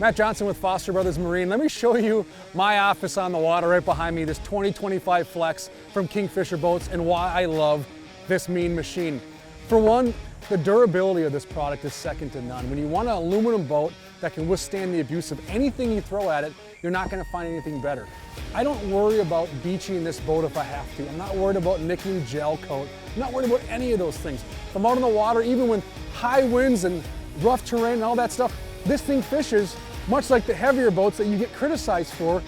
Matt Johnson with Foster Brothers Marine. Let me show you my office on the water right behind me, this 2025 Flex from Kingfisher Boats, and why I love this mean machine. For one, the durability of this product is second to none. When you want an aluminum boat that can withstand the abuse of anything you throw at it, you're not gonna find anything better. I don't worry about beaching this boat if I have to. I'm not worried about nicking gel coat. I'm not worried about any of those things. If I'm out on the water, even when high winds and rough terrain and all that stuff, this thing fishes much like the heavier boats that you get criticized for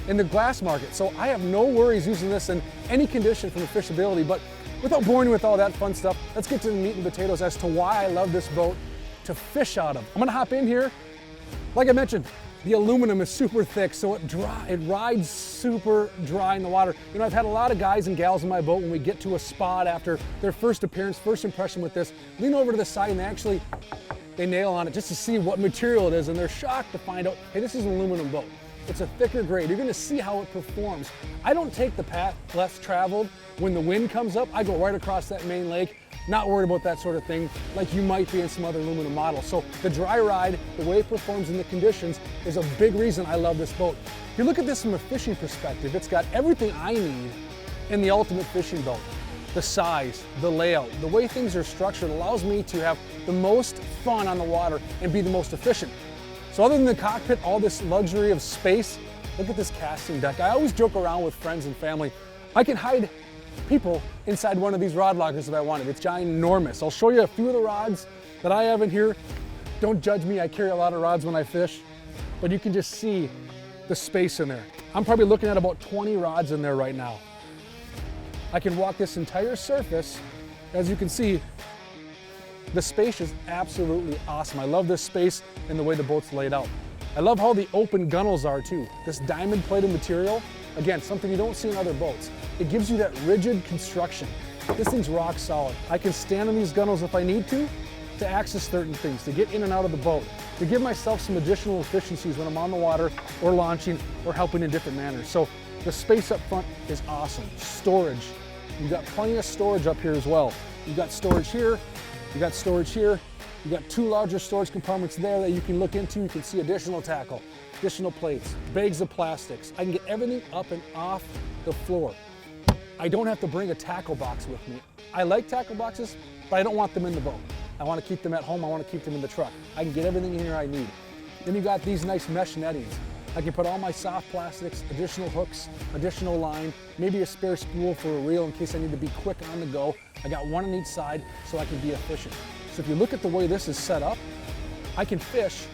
in the glass market. So I have no worries using this in any condition from the fishability. But without boring you with all that fun stuff, let's get to the meat and potatoes as to why I love this boat to fish out of. I'm gonna hop in here. Like I mentioned, the aluminum is super thick, so it rides super dry in the water. You know, I've had a lot of guys and gals in my boat when we get to a spot after their first appearance, first impression with this, lean over to the side and they nail on it just to see what material it is, and they're shocked to find out, hey, this is an aluminum boat. It's a thicker grade. You're gonna see how it performs. I don't take the path less traveled. When the wind comes up, I go right across that main lake, not worried about that sort of thing like you might be in some other aluminum models. So the dry ride, the way it performs in the conditions, is a big reason I love this boat. If you look at this from a fishing perspective, it's got everything I need in the ultimate fishing boat. The size, the layout, the way things are structured allows me to have the most fun on the water and be the most efficient. So other than the cockpit, all this luxury of space, look at this casting deck. I always joke around with friends and family. I can hide people inside one of these rod lockers if I wanted. It's ginormous. I'll show you a few of the rods that I have in here. Don't judge me, I carry a lot of rods when I fish, but you can just see the space in there. I'm probably looking at about 20 rods in there right now. I can walk this entire surface. As you can see, the space is absolutely awesome. I love this space and the way the boat's laid out. I love how the open gunnels are too. This diamond plated material, again, something you don't see in other boats. It gives you that rigid construction. This thing's rock solid. I can stand on these gunnels if I need to access certain things, to get in and out of the boat, to give myself some additional efficiencies when I'm on the water or launching or helping in different manners. So the space up front is awesome. Storage. You've got plenty of storage up here as well. You've got storage here, you got storage here, you got two larger storage compartments there that you can look into. You can see additional tackle, additional plates, bags of plastics. I can get everything up and off the floor. I don't have to bring a tackle box with me. I like tackle boxes, but I don't want them in the boat. I want to keep them at home, I want to keep them in the truck. I can get everything in here I need. Then you got these nice mesh nettings. I can put all my soft plastics, additional hooks, additional line, maybe a spare spool for a reel in case I need to be quick on the go. I got one on each side so I can be efficient. So if you look at the way this is set up, I can fish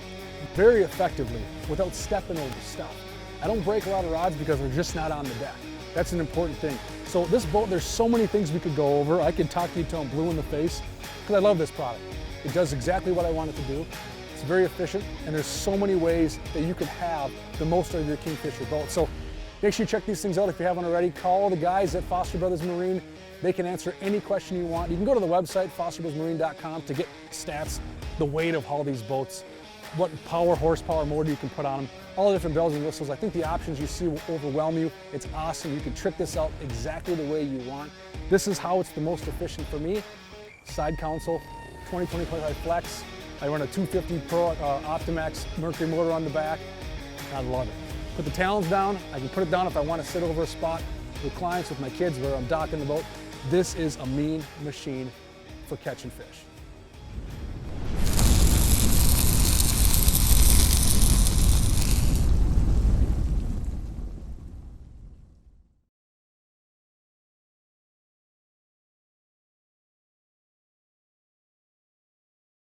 very effectively without stepping over stuff. I don't break a lot of rods because they're just not on the deck. That's an important thing. So this boat, there's so many things we could go over. I could talk to you till I'm blue in the face because I love this product. It does exactly what I want it to do. It's very efficient, and there's so many ways that you could have the most of your Kingfisher boat. So make sure you check these things out if you haven't already. Call the guys at Foster Brothers Marine. They can answer any question you want. You can go to the website, fosterbrothersmarine.com, to get stats, the weight of all these boats, what power, horsepower, motor you can put on them, all the different bells and whistles. I think the options you see will overwhelm you. It's awesome. You can trick this out exactly the way you want. This is how it's the most efficient for me. Side console, 2025 Flex. I run a 250 Pro Optimax Mercury motor on the back. I love it. Put the talons down. I can put it down if I want to sit over a spot with clients, with my kids, where I'm docking the boat. This is a mean machine for catching fish.